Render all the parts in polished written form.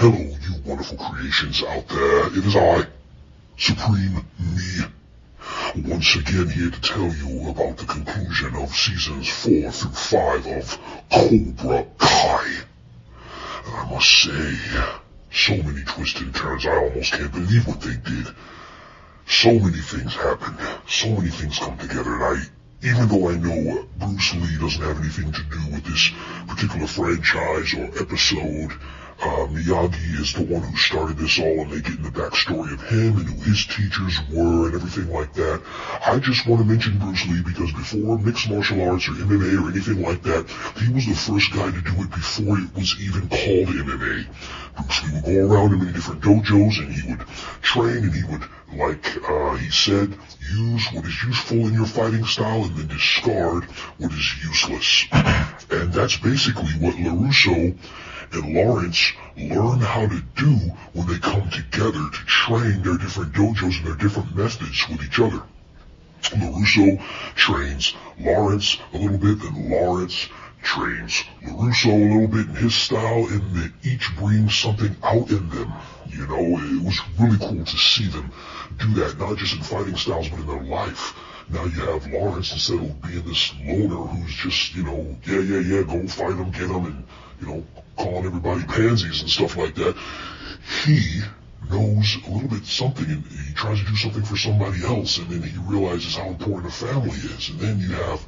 Hello, you wonderful creations out there. It is I, Supreme Me, once again here to tell you about the conclusion of seasons 4 through 5 of Cobra Kai. And I must say, so many twists and turns, I almost can't believe what they did. So many things happened, so many things come together, and even though I know Bruce Lee doesn't have anything to do with this particular franchise or episode, Miyagi is the one who started this all, and they get in the backstory of him and who his teachers were and everything like that. I just want to mention Bruce Lee because before mixed martial arts or MMA or anything like that, he was the first guy to do it before it was even called MMA. Bruce Lee would go around in many different dojos and he would train and he would, like he said, use what is useful in your fighting style and then discard what is useless. And that's basically what LaRusso and Lawrence learn how to do when they come together to train their different dojos and their different methods with each other. LaRusso trains Lawrence a little bit, and Lawrence trains LaRusso a little bit in his style, and they each bring something out in them. You know, it was really cool to see them do that, not just in fighting styles, but in their life. Now you have Lawrence, instead of being this loner who's just, you know, yeah, go fight him, get him, and, you know, calling everybody pansies and stuff like that. He knows a little bit something, and he tries to do something for somebody else, and then he realizes how important a family is. And then you have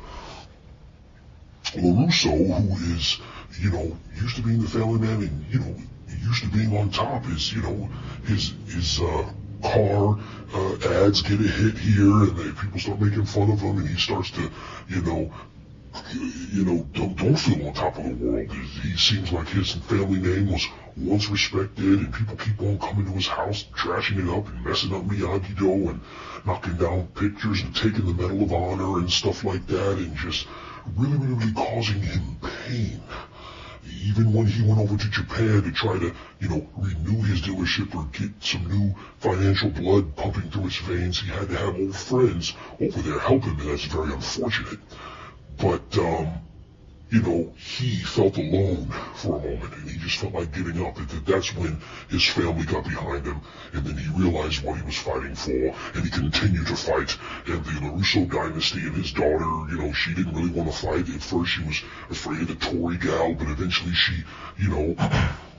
LaRusso, who is, you know, used to being the family man, and, you know, used to being on top. His, you know, his car ads get a hit here, and people start making fun of him, and he starts to, don't feel on top of the world. He seems like his family name was once respected, and people keep on coming to his house, trashing it up and messing up Miyagi-Do and knocking down pictures and taking the Medal of Honor and stuff like that, and just really causing him pain. Even when he went over to Japan to try to, renew his dealership or get some new financial blood pumping through his veins, he had to have old friends over there help him, and that's very unfortunate. But, he felt alone for a moment, and he just felt like giving up. That's when his family got behind him, and then he realized what he was fighting for, and he continued to fight. And the LaRusso dynasty and his daughter, she didn't really want to fight. At first she was afraid of the Tory gal, but eventually she,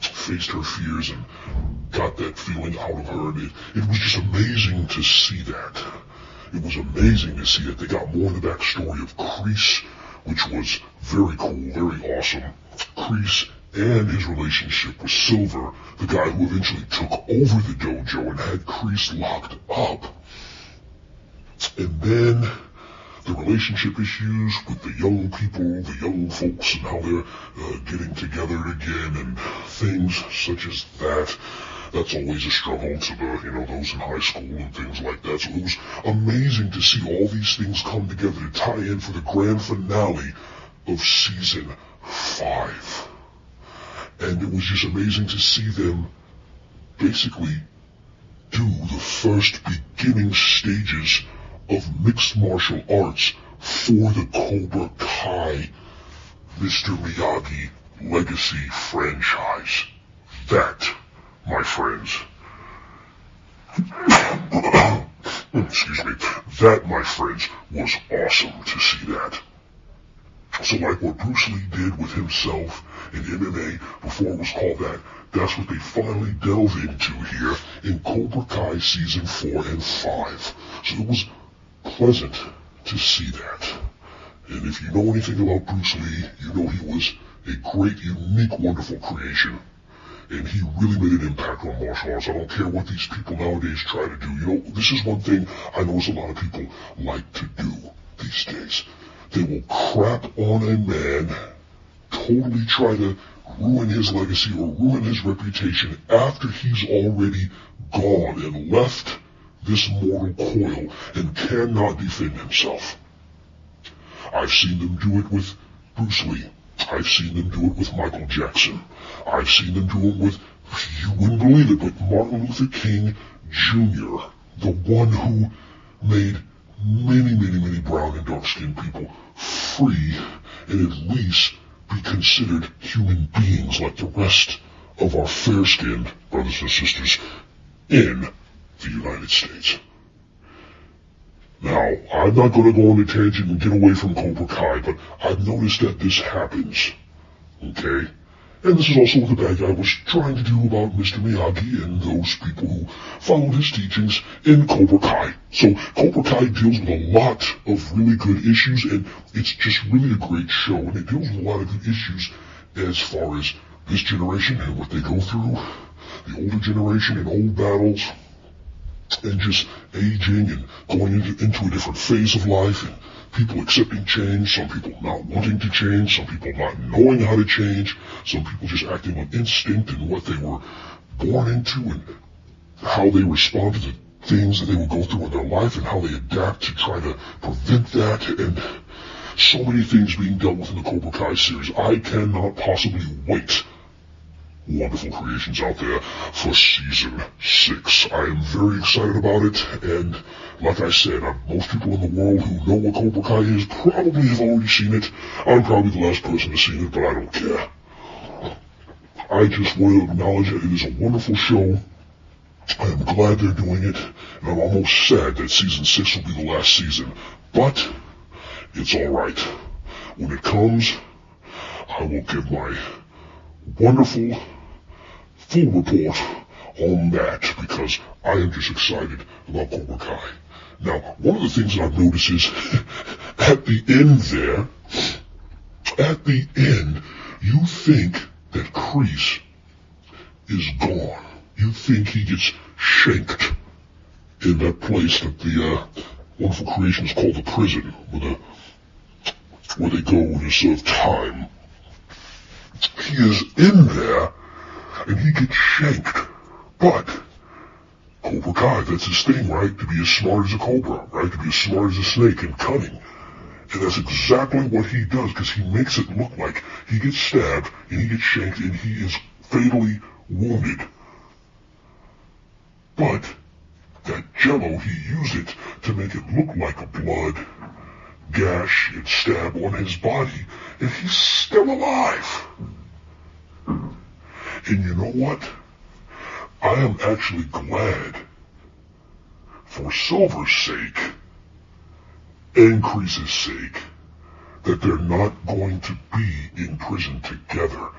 faced her fears and got that feeling out of her. And it was just amazing to see that. It was amazing to see that. They got more in the backstory of Kreese, which was very cool, very awesome. Kreese and his relationship with Silver, the guy who eventually took over the dojo and had Kreese locked up. And then the relationship issues with the young people, the young folks, and how they're getting together again, and things such as that. That's always a struggle to the, those in high school and things like that. So it was amazing to see all these things come together to tie in for the grand finale of season 5. And it was just amazing to see them basically do the first beginning stages of mixed martial arts for the Cobra Kai Mr. Miyagi legacy franchise. That, my friends, excuse me, that, my friends, was awesome to see that. So like what Bruce Lee did with himself in MMA before it was called that, that's what they finally delve into here in Cobra Kai season 4 and 5. So it was pleasant to see that. And if you know anything about Bruce Lee, you know he was a great, unique, wonderful creation. And he really made an impact on martial arts. I don't care what these people nowadays try to do. This is one thing I notice a lot of people like to do these days. They will crap on a man, totally try to ruin his legacy or ruin his reputation after he's already gone and left this mortal coil and cannot defend himself. I've seen them do it with Bruce Lee. I've seen them do it with Michael Jackson. I've seen them do it with, you wouldn't believe it, but Martin Luther King Jr., the one who made many brown and dark-skinned people free and at least be considered human beings like the rest of our fair-skinned brothers and sisters in the United States. Now, I'm not going to go on a tangent and get away from Cobra Kai, but I've noticed that this happens, okay? And this is also what the bad guy was trying to do about Mr. Miyagi and those people who followed his teachings in Cobra Kai. So Cobra Kai deals with a lot of really good issues, and it's just really a great show. And it deals with a lot of good issues as far as this generation and what they go through, the older generation and old battles, and just aging and going into a different phase of life, and people accepting change, some people not wanting to change, some people not knowing how to change, some people just acting on instinct and what they were born into and how they respond to the things that they will go through in their life and how they adapt to try to prevent that, and so many things being dealt with in the Cobra Kai series. I cannot possibly wait. Wonderful creations out there for season 6. I am very excited about it, and like I said, most people in the world who know what Cobra Kai is probably have already seen it. I'm probably the last person to see it, but I don't care. I just want to acknowledge that it is a wonderful show. I am glad they're doing it, and I'm almost sad that season 6 will be the last season, but it's alright. When it comes, I will give my wonderful full report on that, because I am just excited about Cobra Kai. Now, one of the things that I've noticed is at the end, you think that Kreese is gone. You think he gets shanked in that place that the wonderful creation is called the prison, where they go to serve time. He is in there, and he gets shanked. But Cobra Kai, that's his thing, right? To be as smart as a cobra, right? To be as smart as a snake and cunning. And that's exactly what he does, because he makes it look like he gets stabbed, and he gets shanked, and he is fatally wounded. But that jello, he used it to make it look like a blood gash and stab on his body, and he's still alive. And you know what? I am actually glad, for Silver's sake and Kreese's sake, that they're not going to be in prison together.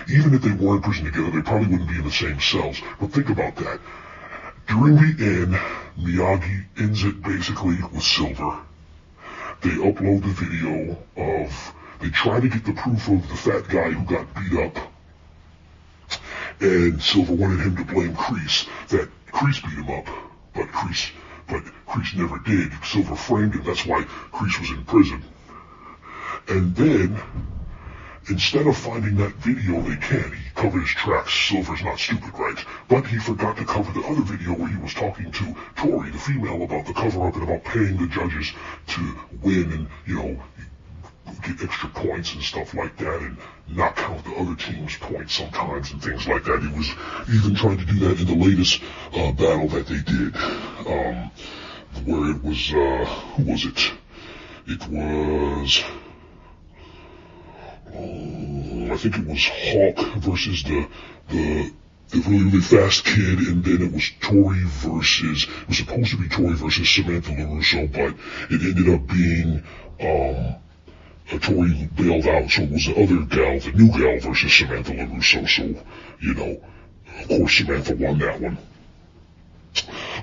Even if they were in prison together, they probably wouldn't be in the same cells. But think about that. During the end, Miyagi ends it basically with Silver. They upload the video of, they try to get the proof of the fat guy who got beat up. And Silver wanted him to blame Kreese, that Kreese beat him up. But Kreese never did. Silver framed him, that's why Kreese was in prison. And then, instead of finding that video, they can't. He covered his tracks. Silver's not stupid, right? But he forgot to cover the other video where he was talking to Tori, the female, about the cover-up and about paying the judges to win and, you know, get extra points and stuff like that, and not count the other team's points sometimes and things like that. He was even trying to do that in the latest battle that they did, where it was, who was it? It was, I think it was Hawk versus the really, really fast kid, and then it was Tori versus, it was supposed to be Tori versus Samantha LaRusso, but it ended up being, Tori bailed out, so it was the other gal, the new gal versus Samantha LaRusso, so, you know, of course Samantha won that one.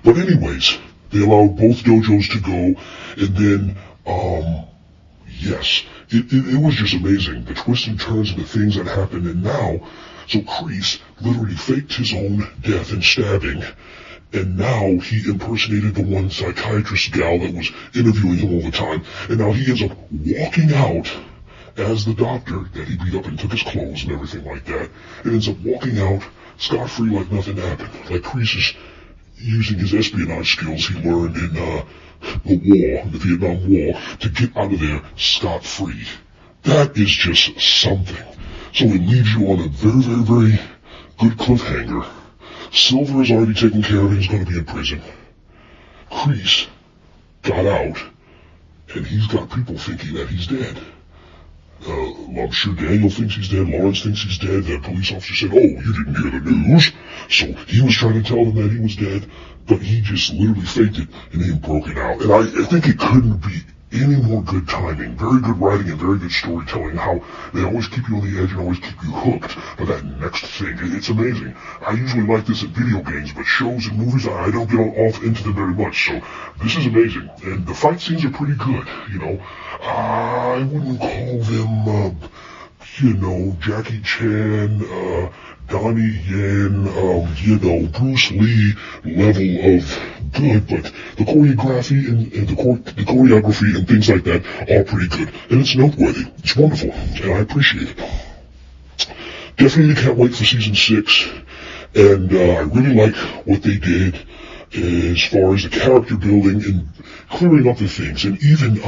But anyways, they allowed both dojos to go, and then, yes, it was just amazing, the twists and turns and the things that happened, and now, so Kreese literally faked his own death and stabbing, and now he impersonated the one psychiatrist gal that was interviewing him all the time, and now he ends up walking out as the doctor that he beat up and took his clothes and everything like that, and ends up walking out scot-free like nothing happened, like Kreese is using his espionage skills he learned in the Vietnam War, to get out of there scot-free. That is just something. So it leaves you on a very, very, very good cliffhanger. Silver is already taken care of, he's going to be in prison. Kreese got out, and he's got people thinking that he's dead. I'm sure Daniel thinks he's dead, Lawrence thinks he's dead, that police officer said, oh, you didn't hear the news. So he was trying to tell them that he was dead, but he just literally faked it and then broke it out. And I think it couldn't be any more good timing, very good writing and very good storytelling, how they always keep you on the edge and always keep you hooked by that next thing. It's amazing. I usually like this in video games, but shows and movies, I don't get off into them very much, so this is amazing. And the fight scenes are pretty good, you know. I wouldn't call them, Jackie Chan, Donnie Yen, Bruce Lee level of good, but the choreography and the choreography and things like that are pretty good. And it's noteworthy. It's wonderful. And I appreciate it. Definitely can't wait for season 6. And I really like what they did as far as the character building and clearing up the things. And even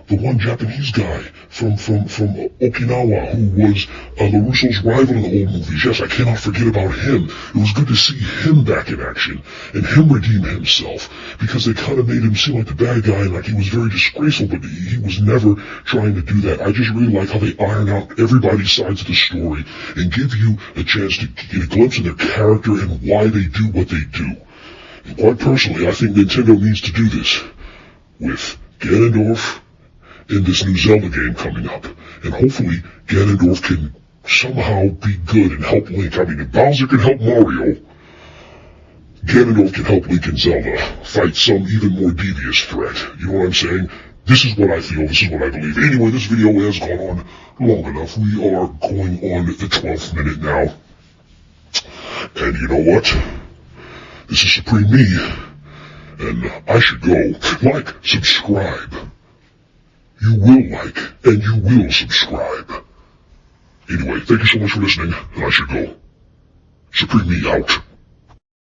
the one Japanese guy from Okinawa who was LaRusso's rival in the old movies. Yes, I cannot forget about him. It was good to see him back in action and him redeem himself, because they kind of made him seem like the bad guy and like he was very disgraceful, but he was never trying to do that. I just really like how they iron out everybody's sides of the story and give you a chance to get a glimpse of their character and why they do what they do. And quite personally, I think Nintendo needs to do this with Ganondorf in this new Zelda game coming up. And hopefully Ganondorf can somehow be good and help Link. I mean, if Bowser can help Mario, Ganondorf can help Link and Zelda fight some even more devious threat. You know what I'm saying? This is what I feel. This is what I believe. Anyway, this video has gone on long enough. We are going on the 12th minute now. And you know what? This is Supreme Me. And I should go. Like, subscribe. You will like, and you will subscribe. Anyway, thank you so much for listening, and I should go. Supreme Me out.